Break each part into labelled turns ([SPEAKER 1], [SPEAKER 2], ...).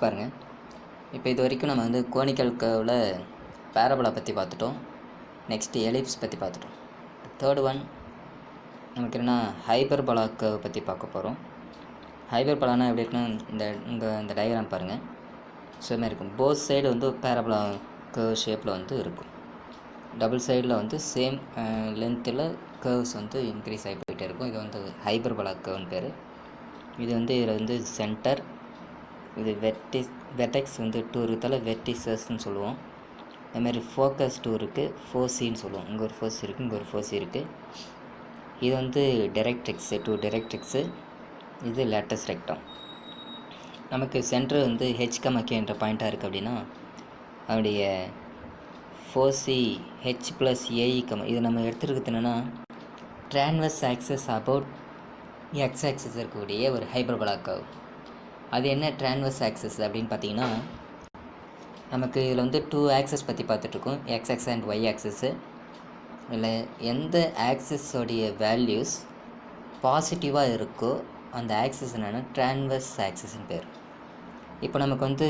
[SPEAKER 1] Next பாருங்கள். இப்போ இது வரைக்கும் நம்ம வந்து கோனிக்கல் கர்வில் பேரபோலா பற்றி பார்த்துட்டோம். நெக்ஸ்ட்டு எலிப்ஸ் பற்றி பார்த்துட்டோம். தேர்ட் ஒன் நமக்கு என்னென்னா ஹைப்பர்போலா கர்வ் பற்றி பார்க்க போகிறோம். ஹைப்பர்போலானா எப்படி இருக்குன்னா இந்த டயக்ராம் பாருங்கள். ஸோ இதுமாதிரி இருக்கும். போத் சைடு வந்து பேரபோலா கர்வ் ஷேப்பில் வந்து இருக்கும். டபுள் சைடில் வந்து சேம் லென்த்தில் கர்வ்ஸ் வந்து இன்க்ரீஸ் ஆகி போயிட்டே இருக்கும். இது வந்து ஹைப்பர்போலா கர்வ்னு பேர். இது வந்து இதில் வந்து சென்டர், இது வெர்டெக்ஸ் வந்து 2 இருக்கிறதால வெர்டிசஸ்ன்னு சொல்லுவோம். அதுமாதிரி ஃபோக்கஸ் 2 இருக்குது, ஃபோசின்னு சொல்லுவோம். இங்கே ஒரு ஃபோசி இருக்குது, இங்கே ஒரு ஃபோசி இருக்குது. இது வந்து டைரக்ட்ரிக்ஸு, 2 டைரக்ட்ரிக்ஸு. இது லேட்டஸ் ரெக்டம். நமக்கு சென்டர் வந்து ஹெச் என்ற பாயிண்ட்டாக இருக்குது அப்படின்னா அதனுடைய ஃபோசி ஹெச் ப்ளஸ் ஏஇ இது நம்ம எடுத்துருக்கிறது என்னென்னா ட்ரான்வர்ஸ் ஆக்சஸ் அபவுட் எக்ஸ் ஆக்சஸ் இருக்கக்கூடிய ஒரு ஹைப்பர்போலா கர்வ். அது என்ன ட்ரான்வர்ஸ் ஆக்சஸ் அப்படின்னு பார்த்தீங்கன்னா நமக்கு இதில் வந்து 2 ஆக்சஸ் பற்றி பார்த்துட்ருக்கோம், x axis and y axis. இதில் எந்த ஆக்சஸோடைய வேல்யூஸ் பாசிட்டிவாக இருக்கோ அந்த ஆக்சஸ் என்னென்னா ட்ரான்வர்ஸ் ஆக்சஸ்ன்னு பேர். இப்போ நமக்கு வந்து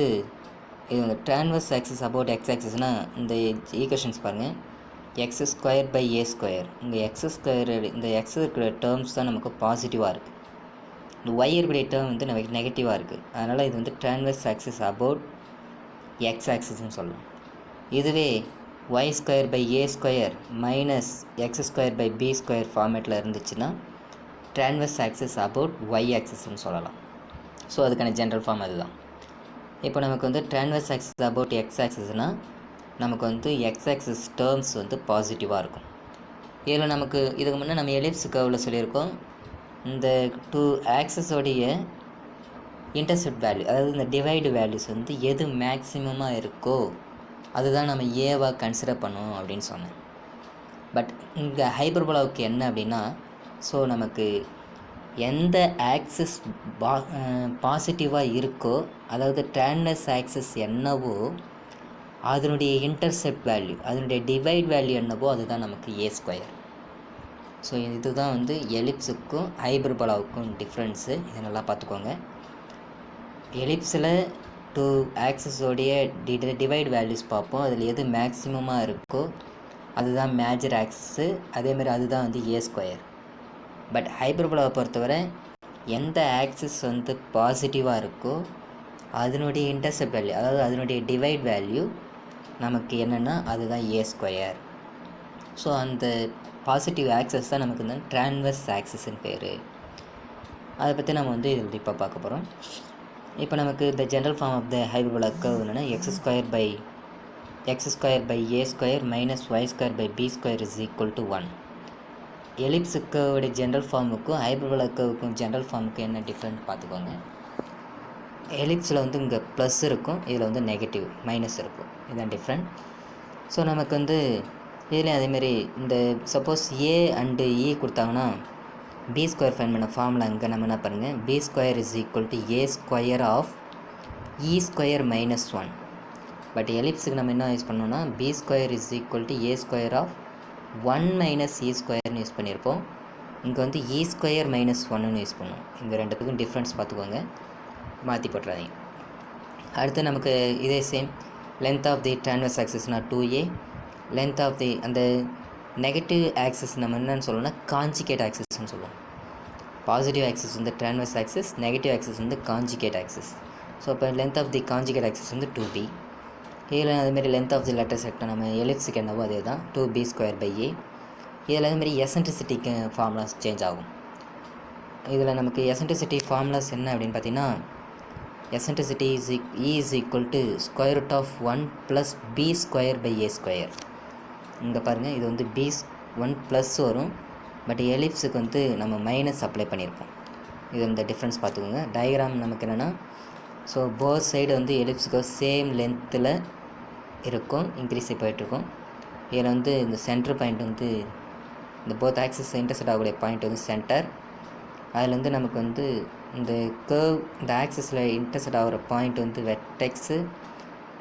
[SPEAKER 1] இது ட்ரான்வர்ஸ் ஆக்சஸ் அபவுட் எக்ஸ் ஆக்சஸ்னால் இந்த ஈக்குவேஷன்ஸ் பாருங்கள். X square by A square, இங்கே எக்ஸ் ஸ்கொயர் இந்த எக்ஸ் இருக்கிற டேர்ம்ஸ் தான் நமக்கு பாசிட்டிவாக இருக்குது. இந்த ஒய் இருக்கிற டேர்ம் வந்து நமக்கு நெகட்டிவாக இருக்குது. அதனால் இது வந்து ட்ரான்வர்ஸ் ஆக்சஸ் அபவுட் எக்ஸ் ஆக்சஸ்ன்னு சொல்லலாம். இதுவே y square by A square minus X square by B square ஃபார்மேட்டில் இருந்துச்சுன்னா ட்ரான்வர்ஸ் ஆக்சஸ் அபவுட் ஒய் ஆக்சஸ்ன்னு சொல்லலாம். ஸோ அதுக்கான ஜென்ரல் ஃபார்ம் அதுதான். இப்போ நமக்கு வந்து ட்ரான்வர்ஸ் ஆக்சஸ் அபவுட் எக்ஸ் ஆக்சஸ்னால் நமக்கு வந்து எக்ஸ் ஆக்சஸ் டேர்ம்ஸ் வந்து பாசிட்டிவாக இருக்கும். இதில் நமக்கு இதுக்கு முன்னே நம்ம எலிப்ஸ் கர்வில் சொல்லியிருக்கோம், இந்த 2 ஆக்சஸோடைய இன்டர்செப்ட் வேல்யூ, அதாவது இந்த டிவைடு வேல்யூஸ் வந்து எது மேக்ஸிமமாக இருக்கோ அதுதான் நம்ம ஏவாக கன்சிடர் பண்ணுவோம் அப்படின்னு சொன்னேன். பட் இங்கே ஹைப்பர்போலாவுக்கு என்ன அப்படின்னா, ஸோ நமக்கு எந்த ஆக்சஸ் பாசிட்டிவாக இருக்கோ, அதாவது ட்ரான்வர்ஸ் ஆக்சஸ் என்னவோ அதனுடைய இன்டர்செப்ட் வேல்யூ, அதனுடைய டிவைட் வேல்யூ என்னவோ அதுதான் நமக்கு ஏ ஸ்கொயர். ஸோ இதுதான் வந்து எலிப்ஸுக்கும் ஹைப்பர்போலாவுக்கும் டிஃப்ரென்ஸு. இதை நல்லா பார்த்துக்கோங்க. எலிப்ஸில் 2 ஆக்சஸோடைய டிவைட் வேல்யூஸ் பார்ப்போம். அதில் எது மேக்ஸிமமாக இருக்கோ அதுதான் மேஜர் ஆக்சஸ்ஸு, அதேமாதிரி அதுதான் வந்து ஏ ஸ்கொயர். பட் ஹைப்பர்போலாவை பொறுத்தவரை எந்த ஆக்சஸ் வந்து பாசிட்டிவாக இருக்கோ அதனுடைய இன்டர்செப்ட் வேல்யூ, அதாவது அதனுடைய டிவைட் வேல்யூ நமக்கு என்னென்னா அதுதான் ஏ ஸ்கொயர். ஸோ அந்த பாசிட்டிவ் ஆக்சஸ் தான் நமக்கு இந்த ட்ரான்வர்ஸ் ஆக்சஸ்ன்னு பேர். அதை பற்றி நம்ம வந்து இதில் இப்போ பார்க்க போகிறோம். இப்போ நமக்கு இந்த general form of the hyperbola curve என்னென்னா X square by A square minus Y square by B square is equal to 1. Ellipse கர்வுடைய ஜென்ரல் ஃபார்முக்கும் ஹைப்பர்போலா கர்வுக்கும் ஜென்ரல் ஃபார்முக்கும் என்ன டிஃப்ரெண்ட் பார்த்துக்கோங்க. எலிப்ஸில் வந்து இங்கே ப்ளஸ் இருக்கும், இதில் வந்து நெகட்டிவ் மைனஸ் இருக்கும். இதுதான் டிஃப்ரெண்ட். ஸோ நமக்கு வந்து இதுலேயும் அதேமாரி இந்த சப்போஸ் ஏ அண்டு இ கொடுத்தாங்கன்னா பி ஸ்கொயர் ஃபைன் பண்ண ஃபார்முலா இங்கே நம்ம என்ன பாருங்கள், B square is equal to A square of E square minus 1. But எலிப்ஸுக்கு நம்ம என்ன யூஸ் பண்ணோம்னா B square is equal to A square of 1 minus E ஸ்கொயர்னு யூஸ் பண்ணியிருப்போம். இங்கே வந்து இ ஸ்கொயர் மைனஸ் 1ன்னு யூஸ் பண்ணுவோம். இந்த ரெண்டுத்துக்கும் டிஃப்ரென்ஸ் பார்த்துக்கோங்க, மாற்றி போட்டுறாதீங்க. அடுத்து நமக்கு இதே same length of the transverse ஆக்சஸ்னால் 2a, லென்த் ஆஃப் தி அந்த நெகட்டிவ் ஆக்சஸ் நம்ம என்னென்னு சொல்லணும்னா காஞ்சிகேட் ஆக்சஸ்ன்னு சொல்லுவோம். பாசிட்டிவ் ஆக்சஸ் வந்து ட்ரான்வர்ஸ் ஆக்சஸ், நெகட்டிவ் ஆக்சஸ் வந்து காஞ்சிகேட் ஆக்சஸ். ஸோ இப்போ length of the conjugate axis வந்து 2b. இதில் அதேமாரி length of the latus rectum நம்ம எலிப்ஸுக்கு என்னவோ அதே தான் 2b ஸ்கொயர் பை ஏ. இதில் அதேமாதிரி எசன்ட்ரிசிட்டிக்கு ஃபார்முலாஸ் சேஞ்ச் ஆகும். இதில் நமக்கு எசன்ட்ரிசிட்டி ஃபார்முலாஸ் என்ன அப்படின்னு பார்த்தீங்கன்னா eccentricity is equal to square root of 1 plus B square by A square. இங்கே பாருங்கள், இது வந்து b1 ப்ளஸ் வரும், பட் எலிப்ஸுக்கு வந்து நம்ம மைனஸ் அப்ளை பண்ணியிருக்கோம். இது இந்த டிஃப்ரென்ஸ் பார்த்துக்கோங்க. டயக்ராம் நமக்கு என்னென்னா, ஸோ போத் சைடு வந்து எலிப்ஸுக்கு சேம் லென்த்தில் இருக்கும், இன்க்ரீஸ் போயிட்டுருக்கும். இதில் வந்து இந்த சென்டர் பாயிண்ட் வந்து இந்த போத் ஆக்சஸ் இன்டர்செக்ட் ஆகக்கூடிய பாயிண்ட் வந்து சென்டர். அதில் வந்து நமக்கு வந்து இந்த கர்வ் இந்த ஆக்சஸில் இன்டர்செக்ட் ஆகிற பாயிண்ட் வந்து வெர்டெக்ஸு.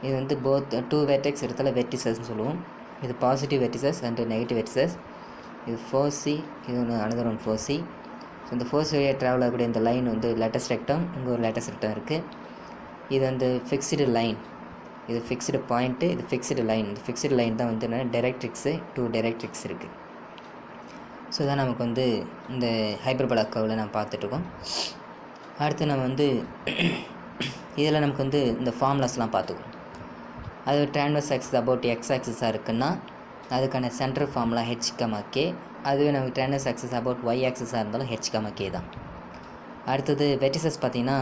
[SPEAKER 1] இது வந்து போத் 2 வெர்டெக்ஸ் இடத்துல வெர்டிசஸ்ன்னு சொல்லுவோம். இது positive vertices and negative vertices. இது 4c, இது ஒன்று அனதர் ஒன் 4c. ஸோ இந்த 4c வழியாக ட்ராவல் ஆகக்கூடிய இந்த லைன் வந்து லேட்டஸ்ட் ரெக்டம், இங்கே ஒரு லேட்டஸ்ட் ரெக்டம் இருக்குது. இது வந்து ஃபிக்ஸ்டு லைன், இது ஃபிக்ஸ்டு பாயிண்ட்டு, இது ஃபிக்ஸ்டு லைன். இந்த ஃபிக்ஸ்டு லைன் தான் வந்து என்னென்னா டைரக்ட்ரிக்ஸு, 2 டைரக்ட்ரிக்ஸ் இருக்குது. ஸோ இதான் நமக்கு வந்து இந்த ஹைப்பர்போலா கர்வில் நம்ம பார்த்துட்ருக்கோம். அடுத்து நம்ம வந்து இதில் நமக்கு வந்து இந்த ஃபார்முலாஸ்லாம் பார்த்துக்குவோம். அது ட்ரான்வர்ஸ் ஆக்சிஸ் அபவுட் எக்ஸ் ஆக்சிஸாக இருக்குன்னா அதுக்கான சென்ட்ரல் ஃபார்முலா h, அதுவே நமக்கு ட்ரான்வர்ஸ் ஆக்சிஸ் அபவுட் ஒய் ஆக்சிஸாக இருந்தாலும் h, தான். அடுத்தது வெர்டிசஸ் பார்த்திங்கன்னா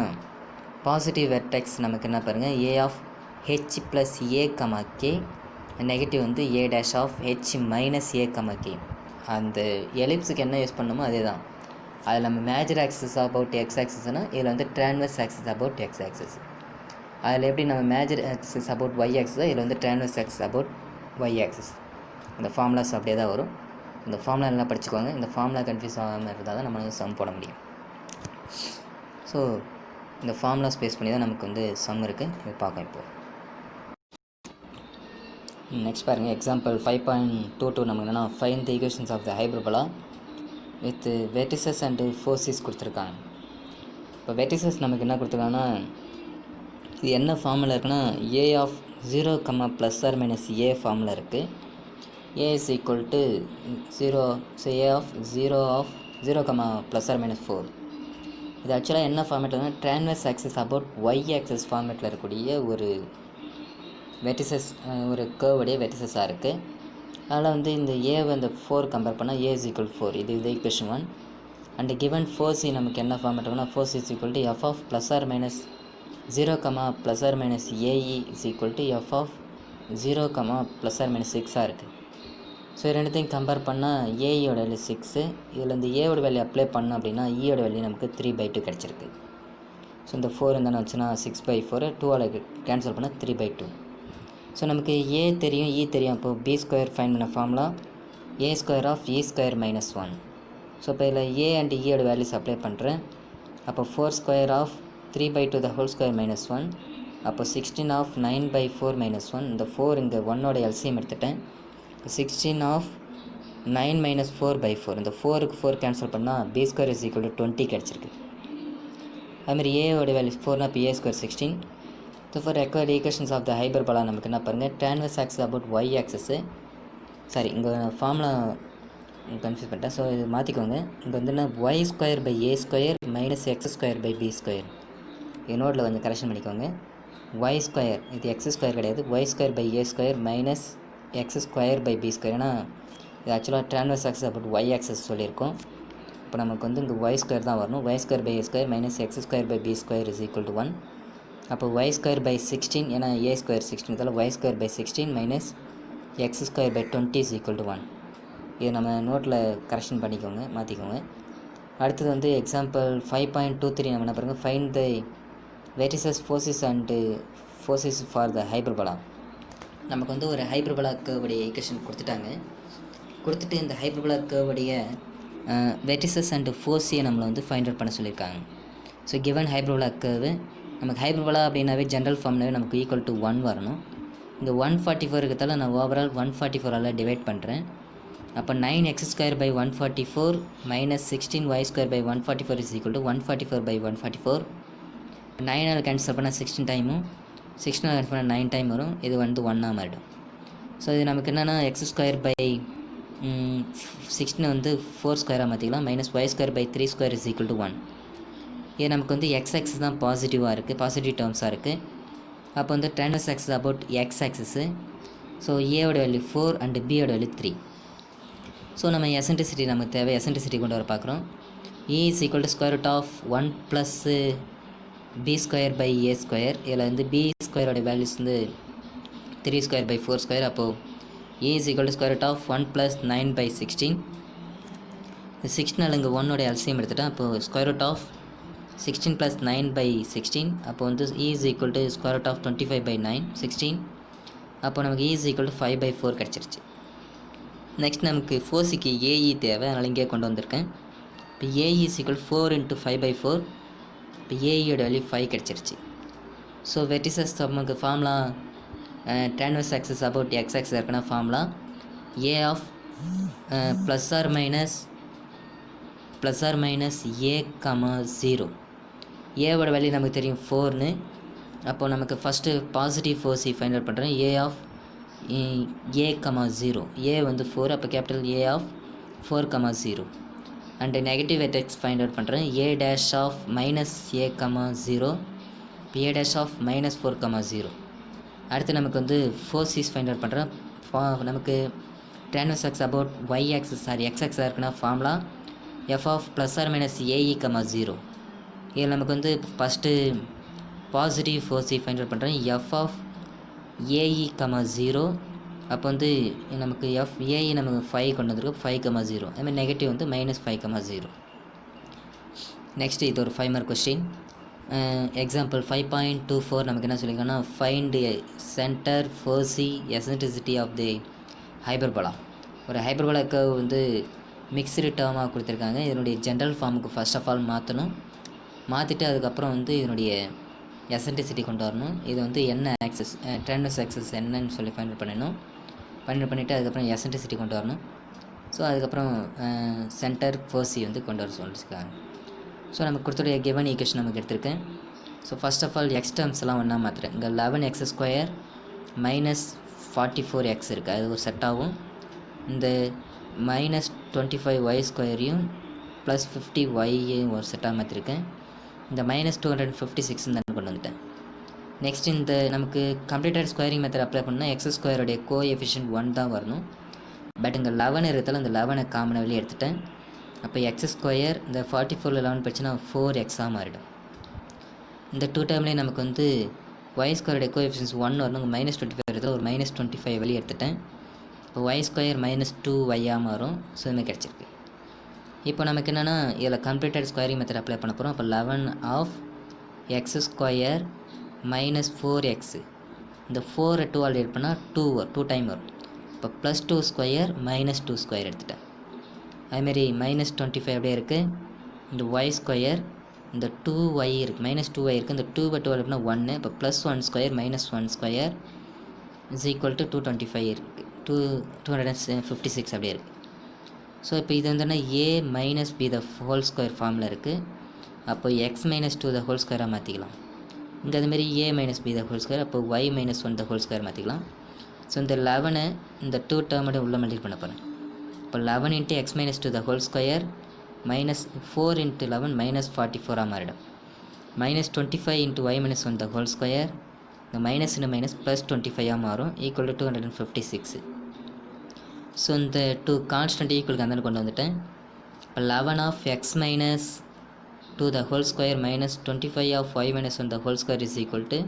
[SPEAKER 1] பாசிட்டிவ் வெர்டெக்ஸ் நமக்கு என்ன பாருங்கள், a of h plus a, k, negative வந்து a dash of h minus a, k. அந்த எலிப்ஸுக்கு என்ன யூஸ் பண்ணணுமோ அதே தான். அதில் நம்ம மேஜர் ஆக்சிஸ் அபவுட் எக்ஸ் ஆக்சிஸ்னால் இதில் வந்து transverse axis about X axis. அதில் எப்படி நம்ம major axis about y axis, இதில் வந்து transverse axis about y axis. இந்த ஃபார்முலாஸ் அப்படியே தான் வரும். இந்த ஃபார்முலா நல்லா படிச்சுக்கோங்க. இந்த ஃபார்முலா கன்ஃபியூஸ் ஆகாமல் இருந்தால் தான் நம்ம வந்து சம் போட முடியும். ஸோ இந்த ஃபார்முலா ஸ்பேஸ் பண்ணி தான் நமக்கு வந்து சம் இருக்குது. இது பார்க்கலாம் இப்போது. நெக்ஸ்ட் பாருங்கள், எக்ஸாம்பிள் 5.22 நமக்கு என்னென்னா find the equations of the hyperbola with vertices and foci கொடுத்துருக்காங்க. இப்போ வெர்டிசஸ் நமக்கு என்ன கொடுத்துருக்காங்கன்னா இது என்ன ஃபார்முலா இருக்குன்னா a of 0, plus or minus a formula இருக்குது. a is equal to 0, so a of 0, plus or minus 4. இது ஆக்சுவலாக என்ன ஃபார்மேட்னா transverse axis about y axis ஃபார்மேட்டில் இருக்கக்கூடிய ஒரு வெர்டிசஸ், ஒரு கர்வுடைய வெர்டிசஸாக இருக்குது. அதனால் வந்து இந்த ஏவை இந்த 4 கம்பேர் பண்ணால் a இஸ் ஈக்குவல் 4. இது ஈக்குவேஷன் 1. அண்ட் கிவன் ஃபோர்ஸ் நமக்கு என்ன ஃபார்மேட் ஆகுனா foci is equal to f of plus or minus 0, plus or minus ae is equal to f of 0, plus or minus 6 இருக்குது. ஸோ ரெண்டுத்தையும் compare பண்ணால் ஏயோட value 6, இதில் இந்த ஏவோட வேல்யூ அப்ளை பண்ணோம் அப்படின்னா ஈயோட வேல்யூ நமக்கு 3/2 கிடச்சிருக்கு. ஸோ இந்த 4 இருந்தாலும் வச்சுன்னா 6/4, 2 கேன்சல் பண்ணால் 3/2. ஸோ நமக்கு ஏ தெரியும், இ தெரியும். அப்போது பி ஸ்கொயர் ஃபைன் பண்ண formula a square of e square minus 1. So இப்போ இதில் ஏ அண்ட் இயோட வேல்யூஸ் அப்ளை பண்ணுறேன். அப்போ 4 square of 3/2 the whole square minus 1. அப்போ 16 ஆஃப் 9/4 மைனஸ் 1. இந்த 4 இங்கே 1ஓட எல்சிஎம் எடுத்துட்டேன். 16 ஆஃப் 9 மைனஸ் 4/4. இந்த 4க்கு 4 கேன்சல் பண்ணால் B square is equal to 20 கிடச்சிருக்கு. அதுமாதிரி ஏவோட வேல்யூ 4னா இப்போ a square 16. So for required equations of the hyperbola நமக்கு என்ன பாருங்கள், transverse axis about Y axis, sorry இங்கே ஃபார்முலா கன்ஃபியூஸ் பண்ணிட்டேன். ஸோ இது மாற்றிக்கோங்க. இங்கே வந்து என்ன Y square by a square minus X square by B square. இது நோட்டில் கொஞ்சம் கரெக்ஷன் பண்ணிக்கோங்க. ஒய் ஸ்கொயர், இது எக்ஸ் ஸ்கொயர் கிடையாது, y square by a square minus X square by B square. ஏன்னா இது ஆக்சுவலாக transverse axis about y axis சொல்லியிருக்கோம். இப்போ நமக்கு வந்து இங்கே ஒய் ஸ்கொயர் தான் வரணும். Y square by a square minus X square by B square is equal to 1. அப்போ ஒய் ஸ்கொயர் பை 16, ஏன்னா a ஸ்கொயர் 16, இதால் y square by 16 minus X square by 20 is equal to 1. இது நம்ம நோட்டில் correction பண்ணிக்கோங்க, மாற்றிக்கோங்க. அடுத்தது வந்து எக்ஸாம்பிள் 5.23 நம்ம என்ன பாருங்கள், find the vertices forces and forces for the hyperbola. நமக்கு வந்து ஒரு ஹைப்பர்போலா கர்வுடைய ஈக்குவேஷன் கொடுத்துட்டு இந்த ஹைப்பர்போலா கர்வுடைய வெர்டிசஸ் அண்டு ஃபோர்ஸையை நம்மளை வந்து ஃபைண்ட் அவுட் பண்ண சொல்லியிருக்காங்க. ஸோ கிவன் ஹைப்பர்போலா கர்வு, நமக்கு ஹைப்பர்போலா அப்படின்னாவே ஜென்ரல் ஃபார்ம்னாவே நமக்கு ஈக்குவல் டு 1 வரணும். இந்த 144 இருக்கிறதால நான் ஓவரால் 144ஆல் டிவைட் பண்ணுறேன். அப்போ 9x square by 144 minus 16y square by 144 is equal to 144 by 144. 9ஆல் கேன்சல் பண்ணால் 16 டைமும், 16ஆல் கேன்சல் பண்ணால் 9 டைம் வரும். இது வந்து 1ஆக மாறிடும். ஸோ இது நமக்கு என்னென்னா எக்ஸ் ஸ்கொயர் பை 16 வந்து 4 ஸ்கொயராக மாற்றிக்கலாம். Minus Y square by 3 square is equal to 1. இது நமக்கு வந்து எக்ஸ் ஆக்சிஸ் தான் பாசிட்டிவாக இருக்குது, பாசிட்டிவ் டேர்ம்ஸாக இருக்குது. அப்போ வந்து transverse axis about X axis. So ஏவோட வேல்யூ 4 அண்டு பியோட வேல்யூ 3. ஸோ நம்ம எசன்ட்ரிசிட்டி நமக்கு தேவை, எசன்ட்ரிசிட்டி கொண்டு வர பார்க்குறோம். E is equal to square root of 1 plus B square by a square. இதில் வந்து பி ஸ்கொயரோட வேல்யூஸ் வந்து 3 ஸ்கொயர் பை 4 ஸ்கொயர். அப்போது E is equal to square root of 1 plus 9 by 16. 16 இங்கே 1ஓட எல்சிஎம் எடுத்துட்டேன். அப்போது square root of 16 plus 9 by 16. அப்போ வந்து E is equal to square root of 25 by 9 16. அப்போ நமக்கு E இஸ் ஈக்குவல் டு 5/4 கிடச்சிருச்சு. நெக்ஸ்ட் நமக்கு ஃபோர்ஸுக்கு ஏஇ தேவை, அதனால் இங்கே கொண்டு வந்திருக்கேன். இப்போ ஏஇ இஸ் ஈக்குவல் 4 × 5/4. இப்போ ஏஇயோட வேல்யூ 5 கிடச்சிருச்சு. ஸோ வெர்டிசஸ் நமக்கு formula transverse axis about X axis இருக்குன்னா formula A of plus or minus a, 0. ஏவோட வேல்யூ நமக்கு தெரியும் 4ன்னு. அப்போது நமக்கு ஃபஸ்ட்டு பாசிட்டிவ் ஃபோர் சி ஃபைண்ட் அவுட் பண்ணுறேன். ஏ ஆஃப் ஏ கமா 0, ஏ வந்து 4, அப்போ capital A of 4 comma 0. And negative vertex find out பண்ணுறேன். A dash of minus A comma 0, இப்போ A dash of minus 4 comma 0. அடுத்து நமக்கு வந்து ஃபோர் சிஸ் ஃபைண்ட் அவுட் பண்ணுறேன். நமக்கு transverse X about Y axis X ஆக்ஸாக இருக்குன்னா formula F of plus or minus AE comma 0. இதில் நமக்கு வந்து ஃபஸ்ட்டு பாசிட்டிவ் ஃபோர் சி ஃபைண்ட் அவுட் பண்ணுறேன். எஃப் ஆஃப் ஏஇ கமா 0, அப்போ வந்து நமக்கு ஏஇ நமக்கு 5 கொண்டு வந்திருக்கு, 5 கமா 0. அதுமாதிரி நெகட்டிவ் வந்து மைனஸ் 5 கமா 0. நெக்ஸ்ட்டு இது ஒரு 5 மார்க் கொஸ்டின். எக்ஸாம்பிள் 5.24 நமக்கு என்ன சொல்லியிருக்காங்கன்னா find centre foci eccentricity of the hyperbola. ஒரு ஹைபர்போலா கர்வ் வந்து மிக்ஸ்டு டேர்மாக கொடுத்துருக்காங்க. இதனுடைய ஜென்ரல் ஃபார்முக்கு ஃபர்ஸ்ட் ஆஃப் ஆல் மாற்றணும். மாற்றிட்டு அதுக்கப்புறம் வந்து இதனுடைய எசன்ட்ரிசிட்டி கொண்டு வரணும். இது வந்து என்ன ஆக்சஸ் ட்ரான்வர்ஸ் ஆக்சஸ் என்னன்னு சொல்லி ஃபைண்ட் பண்ணிடணும். பண்ணிவிட்டு அதுக்கப்புறம் எசன்ட்ரிசிட்டி கொண்டு வரணும். ஸோ அதுக்கப்புறம் சென்டர் ஃபோர் சி வந்து கொண்டு வர சொல்லியிருக்காங்க. ஸோ நமக்கு கொடுத்துடைய கிவன் ஈக்குவேஷன் நமக்கு எடுத்திருக்கேன். So first of all x terms எல்லாம் ஒன்றா மாற்றுறேன். இங்கே 11x² மைனஸ் 44x இருக்குது, அது ஒரு செட்டாகவும் இந்த மைனஸ் 25y² ப்ளஸ் 50y ஒரு செட்டாக மாற்றிருக்கேன். இந்த மைனஸ் 256 தான் கொண்டு வந்துட்டேன். நெக்ஸ்ட் இந்த நமக்கு கம்ப்ளீட்டட் ஸ்கொயரிங் மெத்தட் அப்ளை பண்ணால் x² கோ எஃபிஷியன்ட் 1 தான் வரணும். பட் இங்கே 11 இருக்கிறதால இந்த 11 காமனை வெளியே எடுத்துட்டேன். அப்போ x² இந்த 44 11 போச்சுன்னா 4xஆக மாறிடும். இந்த டூ டேர்ம்லேயே நமக்கு வந்து y² கோ எஃபிஷியன்ஸ் 1 வரணும். இங்கே மைனஸ் 25 இடத்துல ஒரு மைனஸ் 25 வெளியே எடுத்துட்டேன். இப்போ y² மைனஸ் 2yஆக மாறும். ஸோ இதுமாதிரி கிடச்சிருக்கு. இப்போ நமக்கு என்னென்னா இதில் கம்ப்ளீட்டட் ஸ்கொயரிங் மெத்தட் அப்ளை பண்ண போகிறோம். அப்போ 11 ஆஃப் x² மைனஸ் 4x, இந்த 4 2 ஆல் டிவைட் பண்ணால் 2 டைம் வரும். இப்போ ப்ளஸ் 2² மைனஸ் 2² எடுத்துட்டேன். அதுமாரி மைனஸ் 25 அப்படியே இருக்குது. இந்த y² இந்த 2y இருக்குது, மைனஸ் 2y இருக்குது. இந்த 2/2 அப்படின்னா 1. இப்போ plus 1² minus 1² is equal to 225 இருக்குது, 256 அப்படியே இருக்குது. ஸோ இப்போ இது வந்துன்னா a minus b the whole square ஃபார்மில் இருக்குது. அப்போ x மைனஸ் 2 த ஹோல் ஸ்கொயராக மாற்றிக்கலாம். இங்கே அதுமாரி a minus b the whole square, அப்போ y minus 1 the whole square மாற்றிக்கலாம். ஸோ இந்த 11 இந்த 2 டேர்மோட உள்ளே மல்டிப்ளை பண்ண போகிறேன். இப்போ 11 into x minus 2 the whole square minus 4 into 11 minus 44ஆக மாறிடும். Minus 25 into y minus 1 the whole square, இந்த மைனஸ் இன்னும் மைனஸ் ப்ளஸ் 25ஆக மாறும், ஈக்குவல் டு 256. ஸோ இந்த 2 கான்ஸ்டன்ட் ஈக்குவலுக்கு அந்த கொண்டு வந்துட்டேன். இப்போ 11 of x minus 2 the whole square minus 25 of y minus 1 the whole square is equal to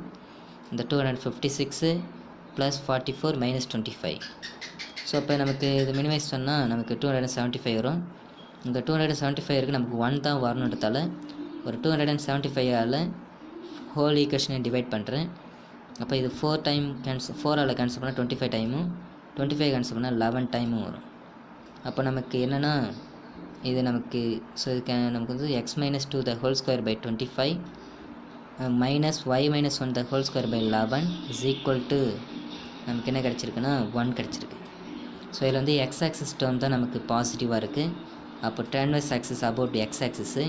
[SPEAKER 1] இந்த 256 ப்ளஸ் 44 மைனஸ் 25. ஸோ இப்போ நமக்கு இது மினிமைஸ் பண்ணால் நமக்கு 275 வரும். இந்த 275 நமக்கு 1 தான் வரணுன்றதால ஒரு 275ஆல் ஹோல் ஈக்குவேஷனை டிவைட் பண்ணுறேன். அப்போ இது 4 டைம் கேன்சல், 4ஆல் கேன்சல் பண்ணால் 25 டைமும், 25 கேன்சல் பண்ணால் 11 டைமும் வரும். அப்போ நமக்கு என்னென்னா இது நமக்கு ஸோ இதுக்கு நமக்கு வந்து x minus 2 the whole square by 25 minus y minus 1 the whole square by 11 is equal to நமக்கு என்ன கிடச்சிருக்குன்னா 1 கிடச்சிருக்கு. ஸோ இதில் வந்து x ஆக்சிஸ் டேர்ம் தான் நமக்கு பாசிட்டிவாக இருக்குது. அப்போ ட்ரான்வர்ஸ் ஆக்சிஸ் அபவுட் x ஆக்சிஸு,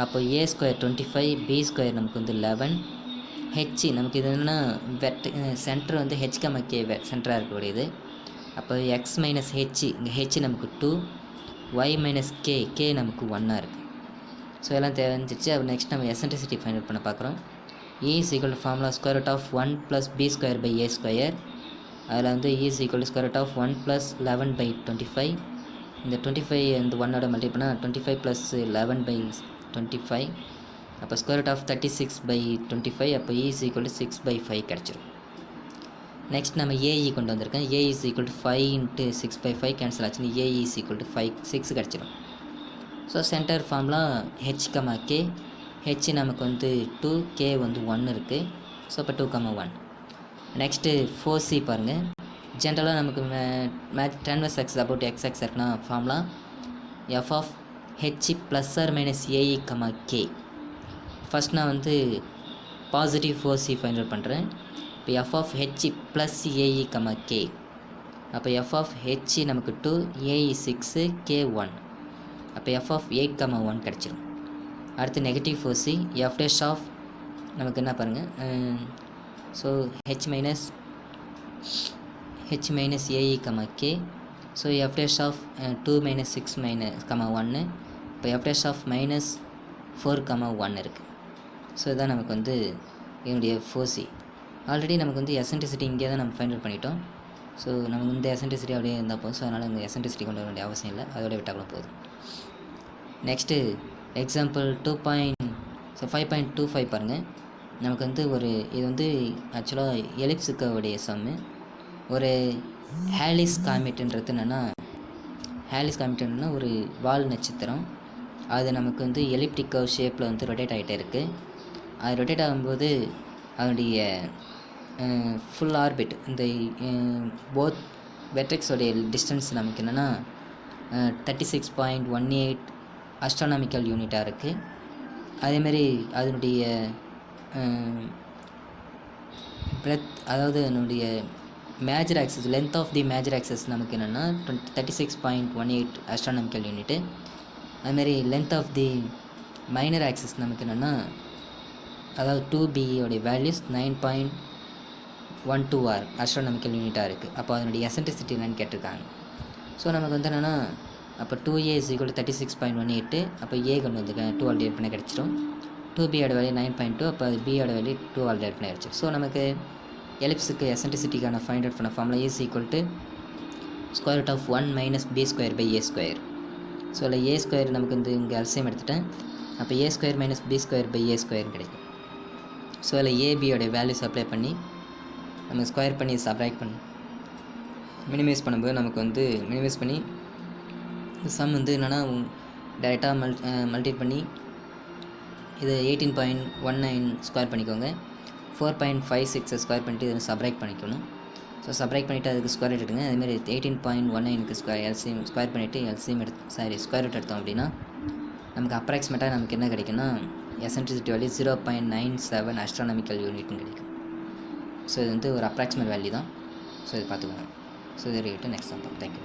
[SPEAKER 1] அப்போ a² 25, b² நமக்கு வந்து 11, h நமக்கு இது என்னென்னா சென்டர் வந்து h, k சென்டராக இருக்கக்கூடியது. அப்போ x மைனஸ் h, இங்கே h நமக்கு 2, y மைனஸ் k நமக்கு 1ஆக இருக்குது. ஸோ எல்லாம் தெரிஞ்சிச்சு. அப்போ நெக்ஸ்ட் நம்ம எசன்ட்ரிசிட்டி ஃபைண்ட் அவுட் பண்ண பார்க்குறோம். e is equal to formula square root of 1 plus b² by a². அதில் வந்து e is equal to square root of 1 plus 11 by 25. இந்த 25 இந்த 1ஓட மல்டிப்ளை பண்ணால் 25 ப்ளஸ் 11 by 25. அப்போ ஸ்கொயர் ரூட் ஆஃப் 36 by 25. அப்போ e is equal to 6 by 5 கிடச்சிரும். Next நம்ம AE கொண்டு வந்திருக்கேன். A is equal to 5 into 6 by 5 cancel ஆச்சுன்னு ஏஇ இஸ் ஈக்குவல் டு 6 கிடச்சிரும். ஸோ சென்டர் ஃபார்ம்லாம் h, k, h நமக்கு வந்து 2, k வந்து 1 இருக்குது. ஸோ இப்போ 2, 1. நெக்ஸ்ட்டு 4c பாருங்கள். ஜென்ரலாக நமக்கு transverse axis about x axis இருக்குன்னா ஃபார்ம்லாம் f of h plus or minus a e, k. First நான் வந்து பாசிட்டிவ் 4c ஃபைண்ட் அவுட் பண்ணுறேன். இப்போ f of h plus a e, k. அப்போ f ஆஃப் h நமக்கு 2, ஏஇ 6, k 1. அப்போ f ஆஃப் 8, 1 கிடச்சிரும். அடுத்து negative 4c, f dash of நமக்கு என்ன பாருங்கள், so h minus AE, k. So f dash of 2 minus 6 minus 1. இப்போ f dash of minus 4, 1 இருக்குது. ஸோ இதுதான் நமக்கு வந்து என்னுடைய 4C. ஆல்ரெடி நமக்கு வந்து எசன்ட்ரிசிட்டி இங்கே தான் நம்ம ஃபைண்ட் அவுட் பண்ணிட்டோம். ஸோ நமக்கு இந்த எசன்ட்ரிசிட்டி அப்படியே இருந்தால் போதும். ஸோ அதனால் இங்கே எசன்ட்ரிசிட்டி கொண்டு வர வேண்டிய அவசியம் இல்லை, அதோட விட்டால் போதும். நெக்ஸ்ட்டு எக்ஸாம்பிள் 5.25 பாருங்கள். நமக்கு வந்து இது வந்து ஆக்சுவலாக எலிப்ஸுக்குடைய சம்மு. ஒரு ஹேலிஸ் காமெட்டுன்றது என்னென்னா, ஒரு வால் நட்சத்திரம். அது நமக்கு வந்து எலிப்டிக் கர்வ் ஷேப்பில் வந்து ரொட்டேட் ஆகிட்டே இருக்குது. அது ரொட்டேட் ஆகும்போது அதனுடைய ஃபுல் ஆர்பிட், இந்த போத் வெர்டெக்ஸோடைய டிஸ்டன்ஸ் நமக்கு என்னென்னா 36.18 அஸ்ட்ரானாமிக்கல் யூனிட்டாக இருக்குது. அதேமாரி அதனுடைய பிரெத், அதாவது அதனுடைய major axis, length of the major axis நமக்கு என்னென்னா 36.18 அஸ்ட்ரானாமிக்கல் யூனிட்டு. அதுமாரி length of the minor axis நமக்கு என்னென்னா, அதாவது 2B உடைய வேல்யூஸ் 9.12 அஸ்ட்ரானாமிக்கல் யூனிட்டாக இருக்குது. அப்போ அதனுடைய எசன்ட்ரிசிட்டி என்னன்னு கேட்டிருக்காங்க. ஸோ நமக்கு வந்து என்னென்னா, அப்போ 2A = 36.18. அப்போ A கொண்டு வந்து 2 ஆல் டிவைட் பண்ண கிடச்சிரும். 2B ஓட வேல்யூ 9.2. அப்போ B ஓட வேல்யூ 2 ஆல் டிவைட் பண்ண கிடச்சிரும். ஸோ நமக்கு எலிப்ஸுக்கு எசன்ட்ரிசிட்டிக்கான ஃபைண்ட் அவுட் பண்ண ஃபார்முலா A = √1 - B²/A². ஸோ அதில் A² நமக்கு வந்து இங்கே எல்சிஎம் எடுத்துட்டேன். அப்போ A² - B²/A² கிடைக்கும். ஸோ அதில் ABயோடைய வேல்யூஸ் அப்ளை பண்ணி நம்ம ஸ்கொயர் பண்ணி சப்ராக்ட் பண்ணி மினிமைஸ் பண்ணும்போது நமக்கு வந்து மினிமைஸ் பண்ணி சம் வந்து என்னென்னா டைரெக்டாக மல்டிப்ளை பண்ணி இது 18.19 ஸ்கொயர் பண்ணிக்கோங்க. 4.56 ஸ்கொயர் பண்ணிட்டு இதை சப்ராக்ட் பண்ணிக்கணும். ஸோ சப்ராக்ட் பண்ணிவிட்டு அதுக்கு ஸ்கொயர் ரூட் எடுங்க. அதேமாதிரி 18.19க்கு எல்சிஎம் ஸ்கொயர் பண்ணிவிட்டு எல்சிஎம் ஸ்கொயர் ரூட் எடுத்தோம் அப்படின்னா நமக்கு அப்ராக்சிமேட்டாக நமக்கு என்ன கிடைக்குன்னா, எசன்ட்ரிசிட்டி வேல்யூ 0.97 அஸ்ட்ரானாமிக்கல் யூனிட்னு கிடைக்கும். ஸோ இது வந்து ஒரு அப்ராக்சிமேட் வேல்யூ தான். ஸோ இது பார்த்துக்கோங்க. ஸோ இதை நெக்ஸ்ட் தான். தேங்க்யூ.